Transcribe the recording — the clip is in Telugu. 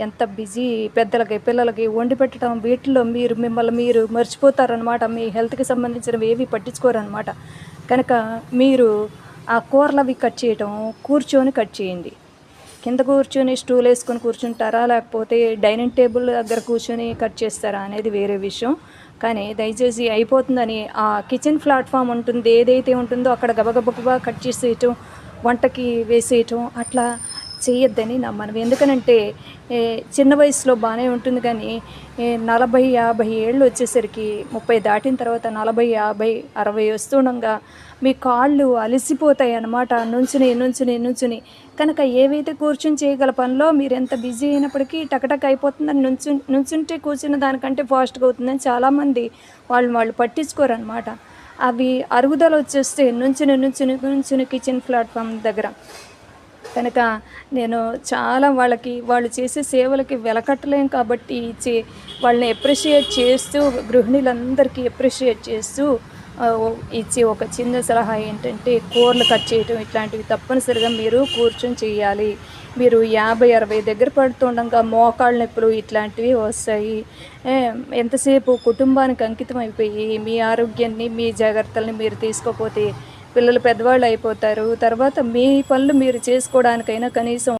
ఎంత బిజీ పెద్దలకి పిల్లలకి వండి పెట్టడం వీటిలో మిమ్మల్ని మీరు మర్చిపోతారనమాట. మీ హెల్త్కి సంబంధించినవి ఏవి పట్టించుకోరనమాట. కనుక మీరు ఆ కూరలు అవి కట్ చేయటం కూర్చొని కట్ చేయండి. కింద కూర్చొని స్టూల్ వేసుకొని కూర్చుంటారా, లేకపోతే డైనింగ్ టేబుల్ దగ్గర కూర్చొని కట్ చేస్తారా అనేది వేరే విషయం. కానీ దయచేసి అయిపోతుందని ఆ కిచెన్ ప్లాట్ఫామ్ ఉంటుంది, ఏదైతే ఉంటుందో అక్కడ గబగబా కట్ చేసేయటం, వంటకి వేసేయటం అట్లా చేయొద్దని నా మనవి. ఎందుకనంటే చిన్న వయసులో బాగానే ఉంటుంది, కానీ 40-50 ఏళ్ళు వచ్చేసరికి 30 దాటిన తర్వాత 40-50-60 వస్తుండగా మీ కాళ్ళు అలసిపోతాయి అన్నమాట. నుంచుని కనుక ఏవైతే కూర్చుని చేయగల పనిలో మీరు ఎంత బిజీ అయినప్పటికీ టకటక అయిపోతుందని నుంచుంటే కూర్చున్న దానికంటే ఫాస్ట్గా అవుతుందని చాలామంది వాళ్ళు పట్టించుకోరనమాట. అవి అరుగుదల వచ్చేస్తే నుంచుని కిచెన్ ప్లాట్ఫామ్ దగ్గర. కనుక నేను చాలా వాళ్ళు చేసే సేవలకి వెలకట్టలేం కాబట్టి వాళ్ళని అప్రిషియేట్ చేస్తూ, గృహిణులందరికీ అప్రిషియేట్ చేస్తూ ఇచ్చే ఒక చిన్న సలహా ఏంటంటే, కూరలు కట్ చేయటం ఇట్లాంటివి తప్పనిసరిగా మీరు కూర్చొని చేయాలి. మీరు 50-60 దగ్గర పడుతుండగా మోకాళ్ళ నొప్పులు ఇట్లాంటివి వస్తాయి. ఎంతసేపు కుటుంబానికి అంకితం అయిపోయి మీ ఆరోగ్యాన్ని, మీ జాగ్రత్తల్ని మీరు తీసుకోకపోతే పిల్లలు పెద్దవాళ్ళు అయిపోతారు. తర్వాత మీ పనులు మీరు చేసుకోవడానికైనా కనీసం